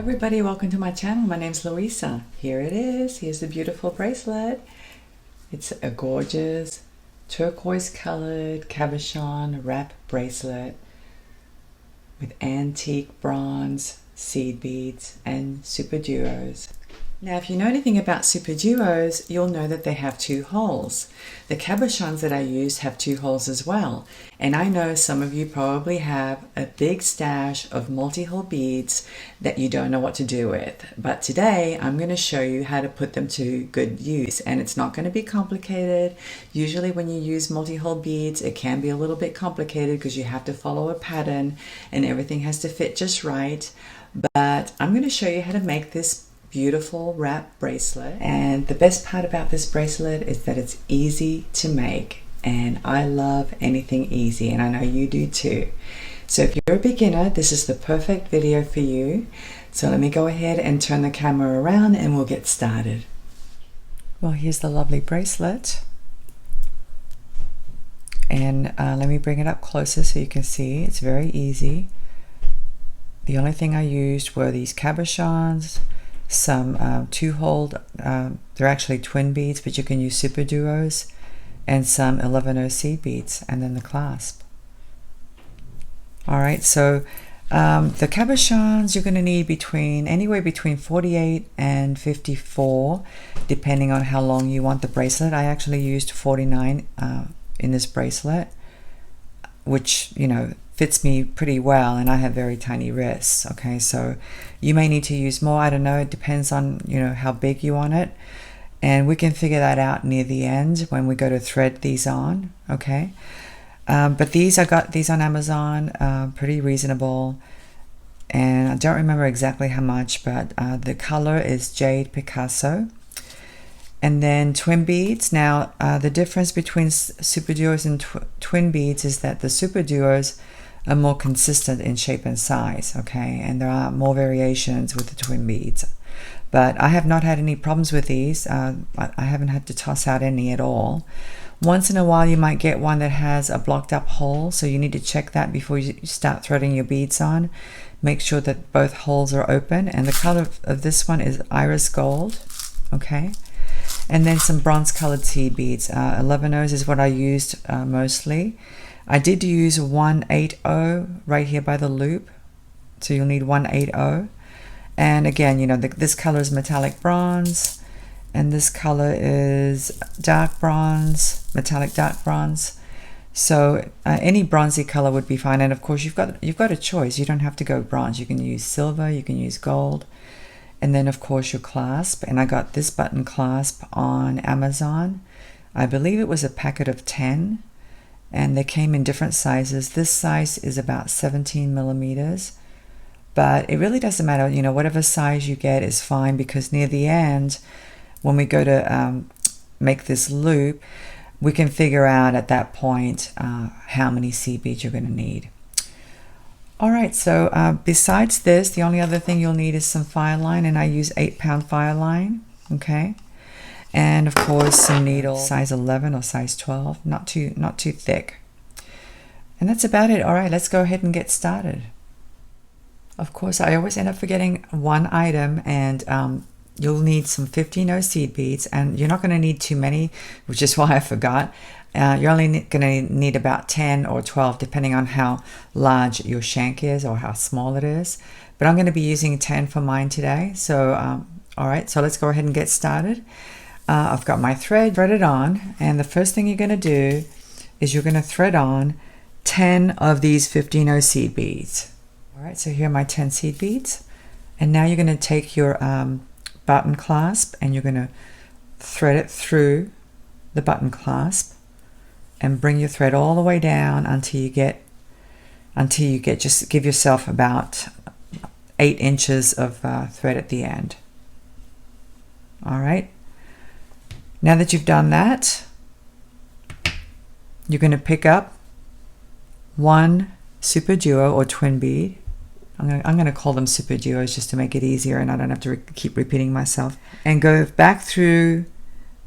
everybody, welcome to my channel. My name's Luisa. Here it is. Here's the beautiful bracelet. It's a gorgeous turquoise colored cabochon wrap bracelet with antique bronze seed beads and SuperDuos. Now, if you know anything about SuperDuos, you'll know that they have two holes. The cabochons that I use have two holes as well. And I know some of you probably have a big stash of multi-hole beads that you don't know what to do with. But today, I'm going to show you how to put them to good use. And it's not going to be complicated. Usually when you use multi-hole beads, it can be a little bit complicated because you have to follow a pattern and everything has to fit just right. But I'm going to show you how to make this beautiful wrap bracelet, and the best part about this bracelet is that it's easy to make, and I love anything easy, and I know you do too. So if you're a beginner, this is the perfect video for you. So let me go ahead and turn the camera around and we'll get started. Well, here's the lovely bracelet, and let me bring it up closer so you can see. It's very easy. The only thing I used were these cabochons, some two-hole, they're actually twin beads, but you can use SuperDuos, and some 11-0 seed beads, and then the clasp. All right, so the cabochons you're going to need anywhere between 48 and 54, depending on how long you want the bracelet. I actually used 49 in this bracelet, which, you know, fits me pretty well, and I have very tiny wrists. Okay, so you may need to use more. I don't know, it depends on, you know, how big you want it, and we can figure that out near the end when we go to thread these on. Okay, but I got these on Amazon, pretty reasonable, and I don't remember exactly how much, but the color is Jade Picasso. And then twin beads. Now the difference between SuperDuos and twin beads is that the SuperDuos are more consistent in shape and size, okay, and there are more variations with the twin beads, but I have not had any problems with these. I haven't had to toss out any at all. Once in a while you might get one that has a blocked up hole, so you need to check that before you start threading your beads on. Make sure that both holes are open, and the color of this one is iris gold. Okay, and then some bronze colored seed beads. 11-0s is what I used mostly. I did use 180 right here by the loop, so you'll need 180. And again, you know, this color is metallic bronze, and this color is dark bronze, metallic dark bronze. So any bronzy color would be fine. And of course, you've got a choice. You don't have to go bronze. You can use silver, you can use gold, and then of course your clasp. And I got this button clasp on Amazon. I believe it was a packet of 10. And they came in different sizes. This size is about 17 millimeters, but it really doesn't matter, you know, whatever size you get is fine, because near the end, when we go to make this loop, we can figure out at that point how many seed beads you're going to need. All right, so besides this, the only other thing you'll need is some Fireline, and I use 8-pound Fireline, okay? And of course some needles, size 11 or size 12, not too thick. And that's about it. All right, let's go ahead and get started. Of course, I always end up forgetting one item, and you'll need some 15-0 seed beads, and you're not going to need too many, which is why I forgot. You're only going to need about 10 or 12, depending on how large your shank is or how small it is. But I'm going to be using 10 for mine today. So, all right, so let's go ahead and get started. I've got my thread threaded on, and the first thing you're going to do is you're going to thread on 10 of these 15-0 seed beads. All right, so here are my 10 seed beads, and now you're going to take your button clasp and you're going to thread it through the button clasp and bring your thread all the way down until you get just give yourself about 8 inches of thread at the end. All right. Now that you've done that, you're going to pick up one SuperDuo or twin bead. I'm going to call them SuperDuos just to make it easier and I don't have to keep repeating myself. And go back through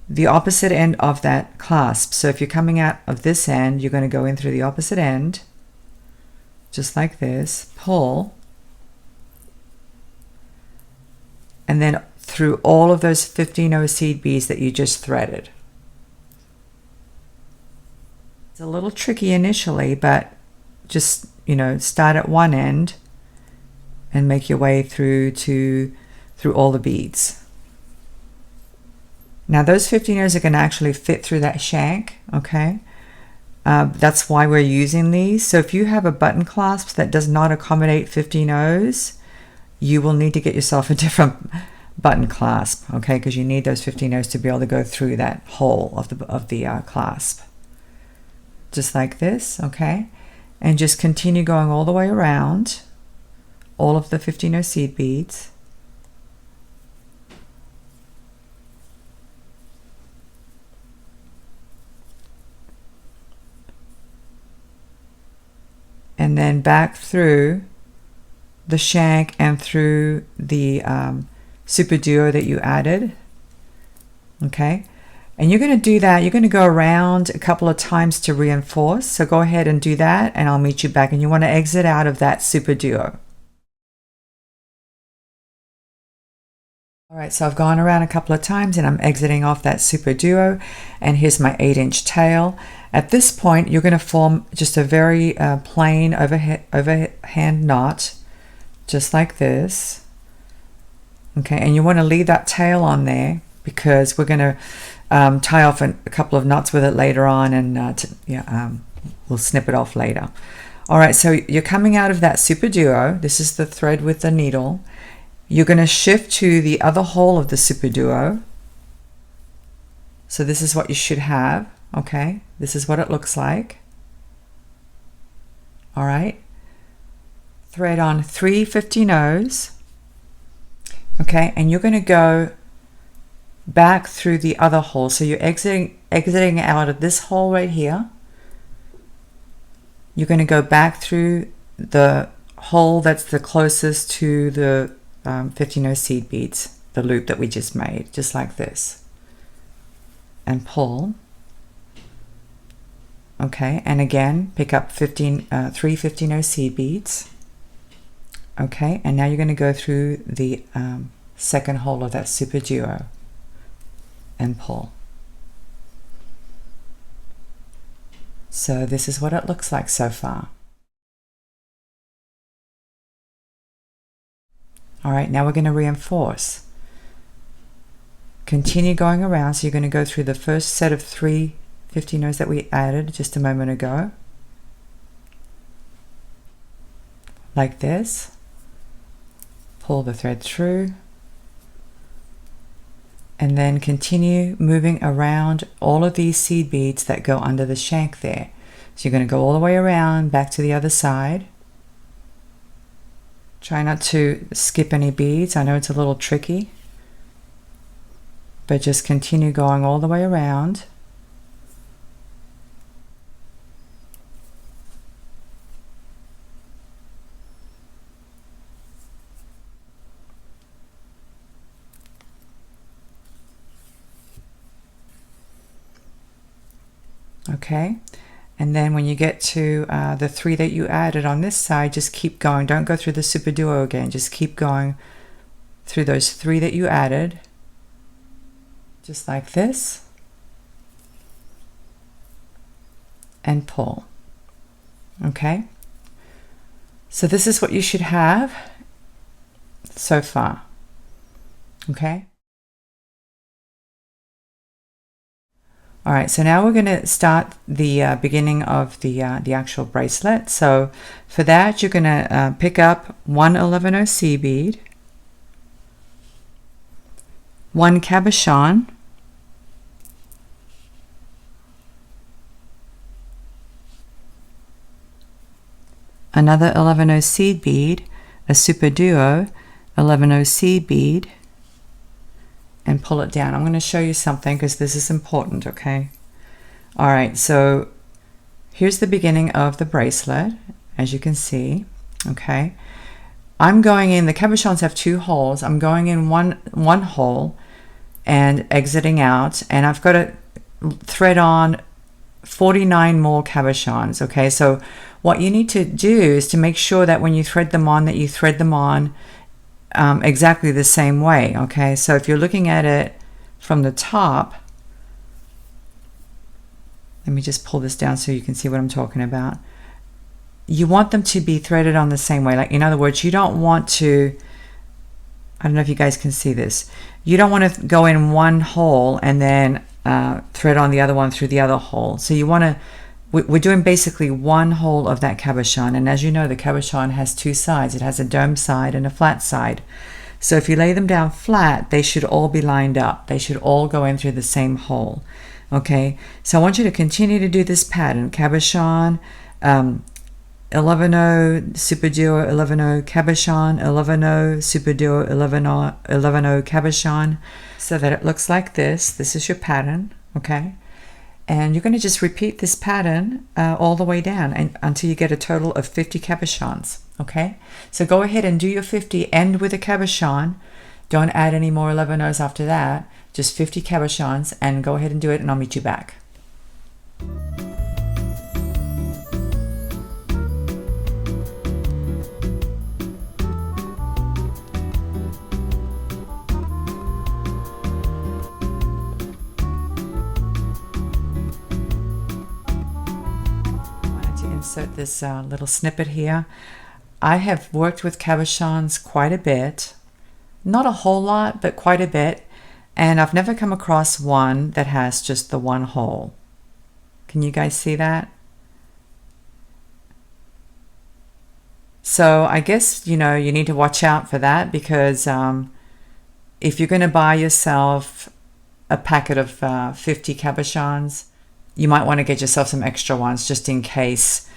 the opposite end of that clasp. So if you're coming out of this end, you're going to go in through the opposite end, just like this, pull, and then through all of those 15 seed beads that you just threaded. It's a little tricky initially, but just, you know, start at one end and make your way through all the beads. Now those 15 are going to actually fit through that shank, okay? That's why we're using these. So if you have a button clasp that does not accommodate 15 you will need to get yourself a different button clasp, okay? Because you need those 15 to be able to go through that hole of the clasp. Just like this, okay? And just continue going all the way around all of the 15 seed beads. And then back through the shank and through the SuperDuo that you added, okay? And you're going to do that. You're going to go around a couple of times to reinforce. So go ahead and do that, and I'll meet you back. And you want to exit out of that SuperDuo. All right, so I've gone around a couple of times and I'm exiting off that SuperDuo, and here's my 8-inch tail. At this point, you're going to form just a very plain overhand knot, just like this. Okay, and you want to leave that tail on there because we're going to tie off a couple of knots with it later on, and we'll snip it off later. All right, so you're coming out of that SuperDuo. This is the thread with the needle. You're going to shift to the other hole of the SuperDuo. So this is what you should have, okay? This is what it looks like. All right. Thread on 3 15-0s, okay? And you're going to go back through the other hole. So you're exiting out of this hole right here. You're going to go back through the hole that's the closest to the 15 seed beads, the loop that we just made, just like this, and pull. Okay, and again pick up 3 15 seed beads. Okay, and now you're going to go through the second hole of that SuperDuo and pull. So this is what it looks like so far. All right, now we're going to reinforce. Continue going around. So you're going to go through the first set of 3 15-0s that we added just a moment ago, like this. Pull the thread through, and then continue moving around all of these seed beads that go under the shank there. So you're going to go all the way around back to the other side. Try not to skip any beads. I know it's a little tricky, but just continue going all the way around. Okay, and then when you get to the 3 that you added on this side, just keep going. Don't go through the SuperDuo again. Just keep going through those 3 that you added, just like this, and pull. Okay, so this is what you should have so far. Okay. All right, so now we're going to start the beginning of the actual bracelet. So for that, you're going to pick up 1 11-0 C bead, 1 cabochon, another 11-0 seed bead, a SuperDuo 11-0 seed bead, and pull it down. I'm going to show you something because this is important, okay? All right, so here's the beginning of the bracelet, as you can see, okay? I'm going in, the cabochons have 2 holes. I'm going in one hole and exiting out, and I've got to thread on 49 more cabochons, okay? So what you need to do is to make sure that when you thread them on, that you thread them on exactly the same way. Okay, so if you're looking at it from the top, let me just pull this down so you can see what I'm talking about. You want them to be threaded on the same way. Like, in other words, you don't want to, I don't know if you guys can see this, you don't want to go in one hole and then thread on the other one through the other hole. So you want to, we're doing basically one hole of that cabochon, and as you know, the cabochon has two sides. It has a dome side and a flat side. So if you lay them down flat, they should all be lined up. They should all go in through the same hole. Okay, so I want you to continue to do this pattern: cabochon, 11-0, SuperDuo, 11-0, cabochon, 11-0, SuperDuo, 11-0, cabochon, so that it looks like this. This is your pattern, okay? And you're going to just repeat this pattern all the way down until you get a total of 50 cabochons, okay? So go ahead and do your 50, end with a cabochon. Don't add any more 11-0s after that. Just 50 cabochons, and go ahead and do it, and I'll meet you back. Insert this little snippet here. I have worked with cabochons quite a bit, not a whole lot, but quite a bit, and I've never come across one that has just the one hole. Can you guys see that? So I guess, you know, you need to watch out for that, because if you're going to buy yourself a packet of 50 cabochons, you might want to get yourself some extra ones just in case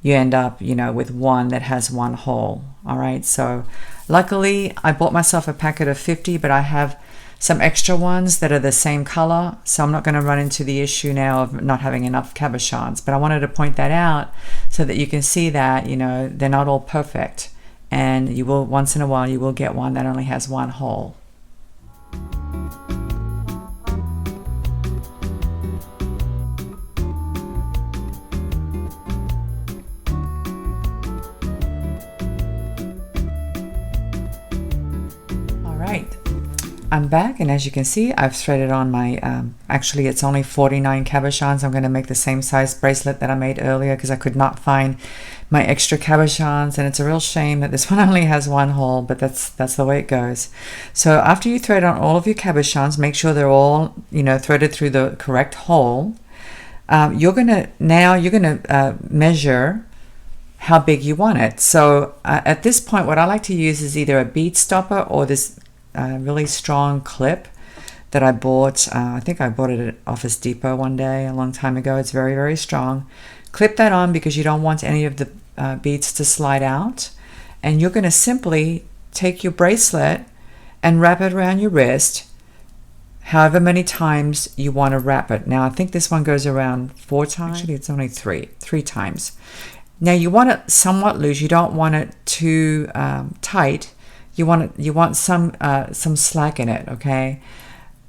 you end up, you know, with one that has one hole. All right, so luckily I bought myself a packet of 50, but I have some extra ones that are the same color, so I'm not going to run into the issue now of not having enough cabochons. But I wanted to point that out so that you can see that, you know, they're not all perfect, and you will, once in a while, you will get one that only has one hole. I'm back, and as you can see, I've threaded on my, actually it's only 49 cabochons. I'm going to make the same size bracelet that I made earlier because I could not find my extra cabochons, and it's a real shame that this one only has one hole, but that's the way it goes. So after you thread on all of your cabochons, make sure they're all, you know, threaded through the correct hole. You're going to measure how big you want it. So at this point, what I like to use is either a bead stopper or this really strong clip that I bought. I think I bought it at Office Depot one day a long time ago. It's very, very strong. Clip that on because you don't want any of the beads to slide out. And you're going to simply take your bracelet and wrap it around your wrist however many times you want to wrap it. Now I think this one goes around 4 times. Actually, it's only three times. Now you want it somewhat loose. You don't want it too tight. You want some slack in it, okay?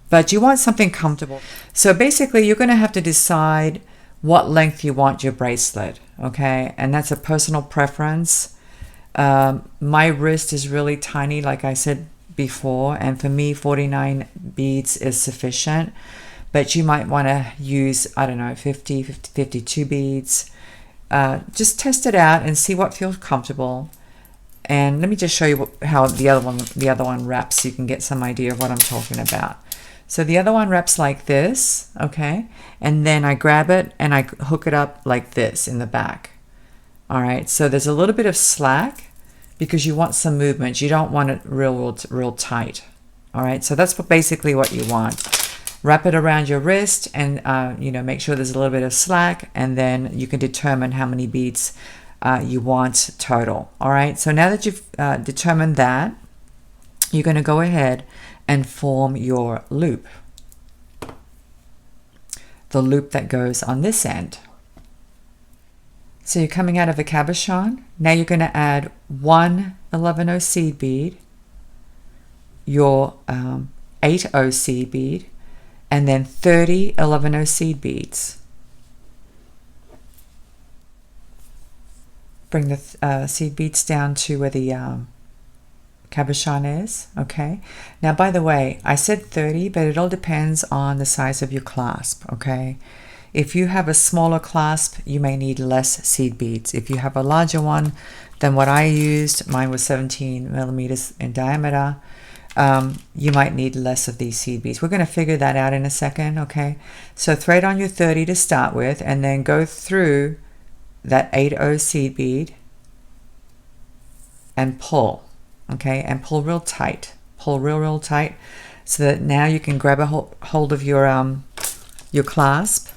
But you want something comfortable. So basically, you're going to have to decide what length you want your bracelet, okay? And that's a personal preference. My wrist is really tiny, like I said before, and for me, 49 beads is sufficient. But you might want to use, I don't know, 52 beads. Just test it out and see what feels comfortable. And let me just show you how the other one wraps so you can get some idea of what I'm talking about. So the other one wraps like this, okay? And then I grab it and I hook it up like this in the back. All right, so there's a little bit of slack because you want some movement. You don't want it real tight. All right, so that's basically what you want. Wrap it around your wrist and you know, make sure there's a little bit of slack, and then you can determine how many beads you want total. All right, so now that you've determined that, you're going to go ahead and form your loop, the loop that goes on this end. So you're coming out of a cabochon. Now you're going to add 1 11-0 seed bead, your 8-0 seed bead, and then 30 11-0 seed beads. Bring the seed beads down to where the cabochon is. Okay, now by the way, I said 30, but it all depends on the size of your clasp. Okay, if you have a smaller clasp, you may need less seed beads. If you have a larger one than what I used, mine was 17 millimeters in diameter, you might need less of these seed beads. We're going to figure that out in a second. Okay, so thread on your 30 to start with, and then go through that 8/0 seed bead and pull. Okay, and pull real tight. Pull real tight, so that now you can grab a hold of your clasp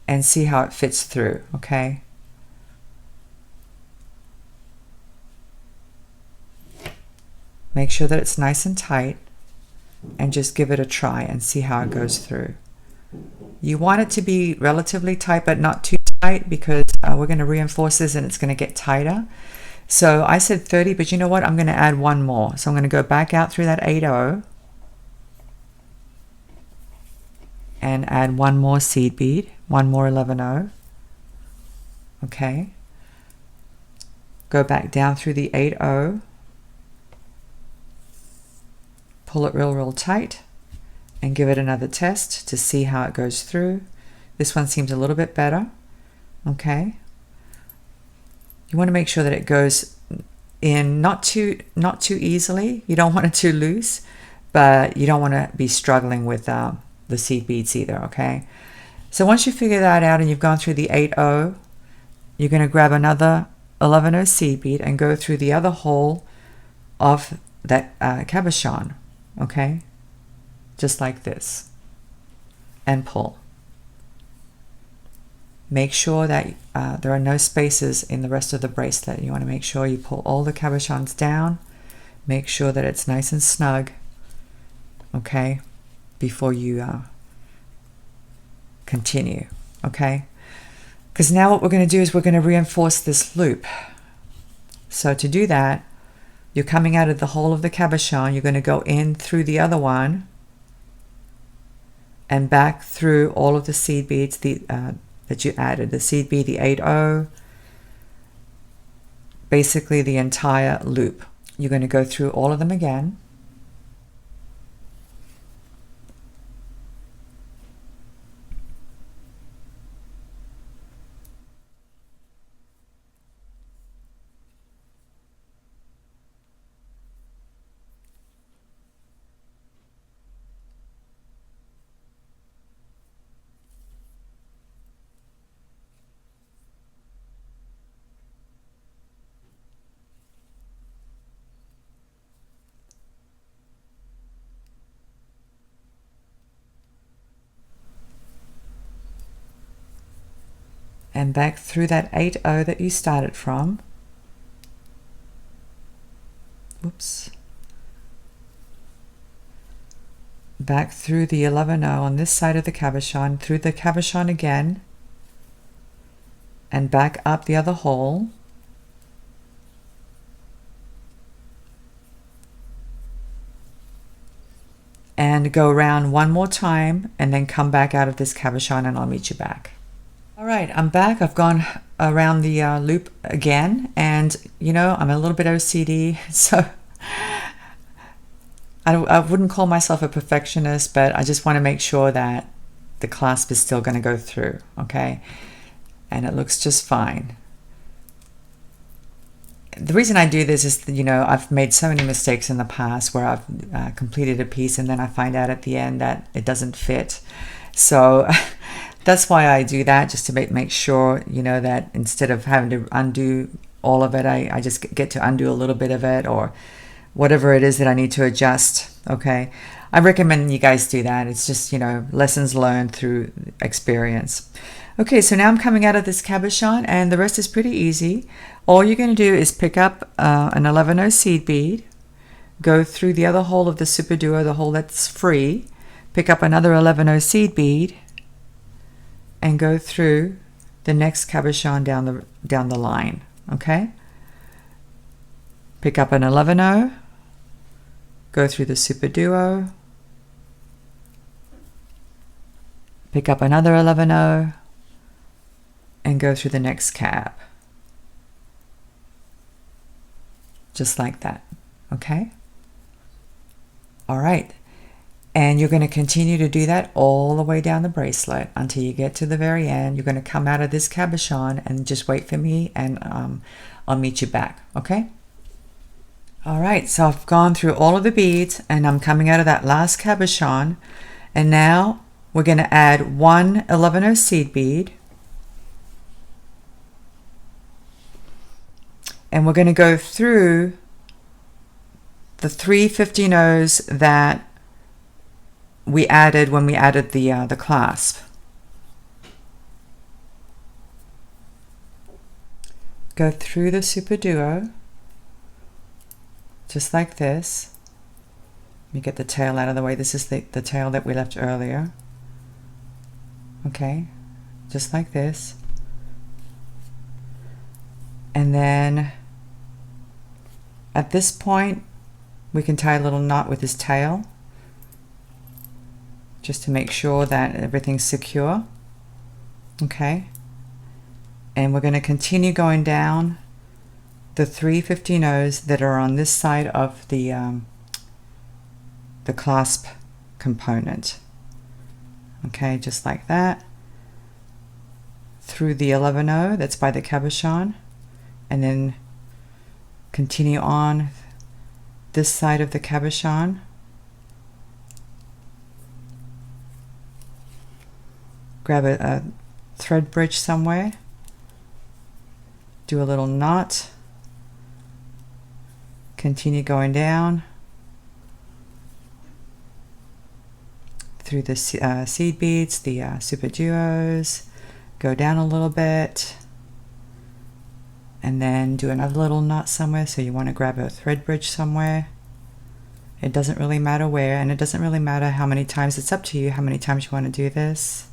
and see how it fits through. Okay, make sure that it's nice and tight, and just give it a try and see how it goes through. You want it to be relatively tight, but not too tight, because we're going to reinforce this and it's going to get tighter. So I said 30, but you know what? I'm going to add one more. So I'm going to go back out through that 8/0 and add one more seed bead, one more 11/0. Okay. Go back down through the 8/0. Pull it real tight and give it another test to see how it goes through. This one seems a little bit better. Okay. You want to make sure that it goes in not too easily. You don't want it too loose, but you don't want to be struggling with the seed beads either. Okay. So once you figure that out and you've gone through the 8/0, you're going to grab another 11/0 seed bead and go through the other hole of that cabochon. Okay, just like this, and pull. Make sure that there are no spaces in the rest of the bracelet. You want to make sure you pull all the cabochons down. Make sure that it's nice and snug. Okay, before you continue. Okay, because now what we're going to do is we're going to reinforce this loop. So to do that, you're coming out of the hole of the cabochon. You're going to go in through the other one and back through all of the seed beads that you added. The seed bead, the 8/0, basically the entire loop. You're going to go through all of them again. And back through that 8/0 that you started from. Whoops. Back through the 11/0 on this side of the cabochon, through the cabochon again, and back up the other hole. And go around one more time, and then come back out of this cabochon, and I'll meet you back. All right, I'm back. I've gone around the loop again, and you know, I'm a little bit OCD, so I wouldn't call myself a perfectionist, but I just want to make sure that the clasp is still going to go through, okay? And it looks just fine. The reason I do this is that, you know, I've made so many mistakes in the past where I've completed a piece and then I find out at the end that it doesn't fit. So that's why I do that, just to make sure, you know, that instead of having to undo all of it, I just get to undo a little bit of it, or whatever it is that I need to adjust. Okay, I recommend you guys do that. It's just, you know, lessons learned through experience. Okay, so now I'm coming out of this cabochon, and the rest is pretty easy. All you're going to do is pick up an 11/0 seed bead, go through the other hole of the SuperDuos, the hole that's free, pick up another 11/0 seed bead, and go through the next cabochon down the line. Okay, pick up an 11/0, go through the SuperDuos, pick up another 11/0, and go through the next cab. just like that. Okay? All right. And you're going to continue to do that all the way down the bracelet until you get to the very end. You're going to come out of this cabochon and just wait for me, and I'll meet you back, okay? All right, so I've gone through all of the beads and I'm coming out of that last cabochon, and now we're going to add one 11-0 seed bead, and we're going to go through the 3 15-0s that we added when we added the clasp. Go through the SuperDuo just like this. Let me get the tail out of the way. This is the tail that we left earlier. Okay, just like this. And then at this point we can tie a little knot with his tail, just to make sure that everything's secure. Okay, and we're going to continue going down the 3 15-0s that are on this side of the clasp component. Okay, just like that, through the 11-0 that's by the cabochon, and then continue on this side of the cabochon. Grab a thread bridge somewhere, do a little knot, continue going down through the seed beads, the SuperDuos, go down a little bit, and then do another little knot somewhere. So you want to grab a thread bridge somewhere. It doesn't really matter where, and it doesn't really matter how many times. It's up to you how many times you want to do this.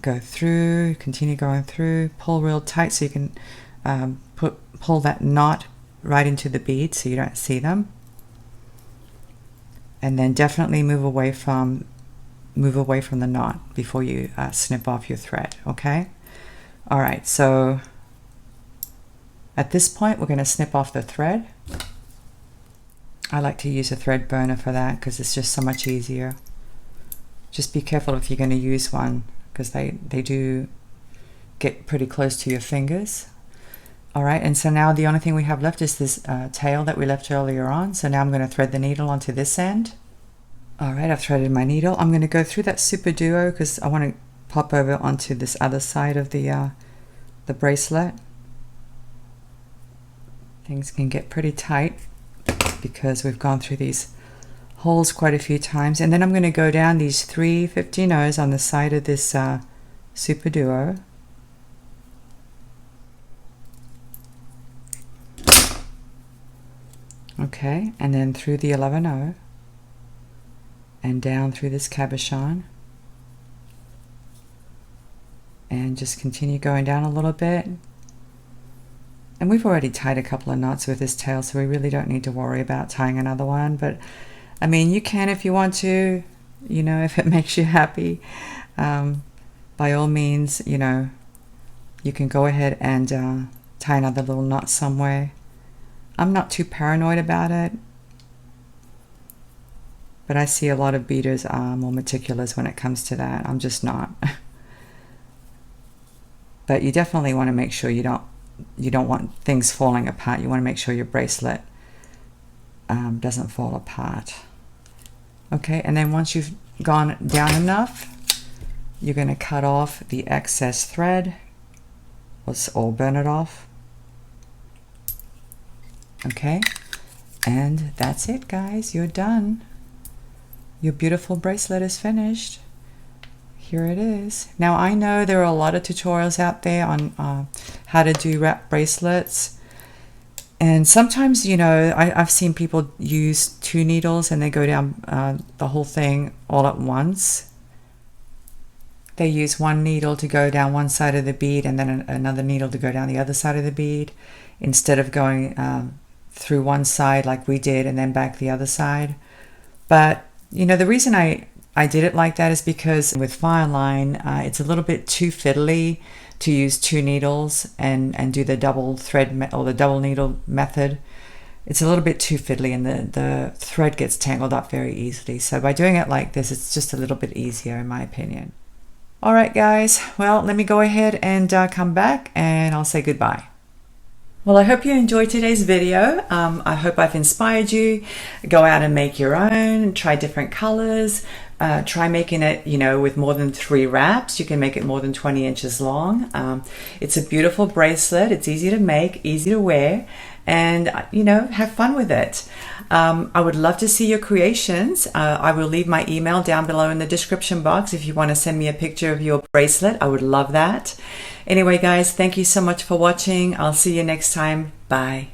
Go through, continue going through, pull real tight so you can pull that knot right into the bead so you don't see them, and then definitely move away from the knot before you snip off your thread. Okay, all right, so at this point we're going to snip off the thread. I like to use a thread burner for that because it's just so much easier. Just be careful if you're going to use one, because they do get pretty close to your fingers. All right, and so now the only thing we have left is this tail that we left earlier on. So now I'm going to thread the needle onto this end. All right, I've threaded my needle. I'm going to go through that SuperDuo because I want to pop over onto this other side of the bracelet. Things can get pretty tight because we've gone through these holes quite a few times. And then I'm going to go down these 3 15-0s on the side of this SuperDuo. Okay, and then through the 11-0 and down through this cabochon, and just continue going down a little bit. And we've already tied a couple of knots with this tail, so we really don't need to worry about tying another one. But I mean, you can if you want to, you know, if it makes you happy. By all means, you know, you can go ahead and tie another little knot somewhere. I'm not too paranoid about it, but I see a lot of beaders are more meticulous when it comes to that. I'm just not. But you definitely want to make sure you don't want things falling apart. You want to make sure your bracelet doesn't fall apart. Okay, and then once you've gone down enough, you're going to cut off the excess thread or burn it off. Okay, and that's it, guys. You're done. Your beautiful bracelet is finished. Here it is. Now, I know there are a lot of tutorials out there on how to do wrap bracelets. And sometimes, you know, I've seen people use 2 needles and they go down the whole thing all at once. They use 1 needle to go down one side of the bead and then another needle to go down the other side of the bead, instead of going through one side like we did and then back the other side. But, you know, the reason I did it like that is because with Fireline, it's a little bit too fiddly to use 2 needles and do the double thread or the double needle method. It's a little bit too fiddly, and the thread gets tangled up very easily. So by doing it like this, it's just a little bit easier in my opinion. All right, guys, well, let me go ahead and come back and I'll say goodbye. Well, I hope you enjoyed today's video. I hope I've inspired you. Go out and make your own, try different colors. Try making it, with more than 3 wraps. You can make it more than 20 inches long. It's a beautiful bracelet. It's easy to make, easy to wear, and have fun with it. I would love to see your creations. I will leave my email down below in the description box if you want to send me a picture of your bracelet. I would love that. Anyway, guys, thank you so much for watching. I'll see you next time. Bye.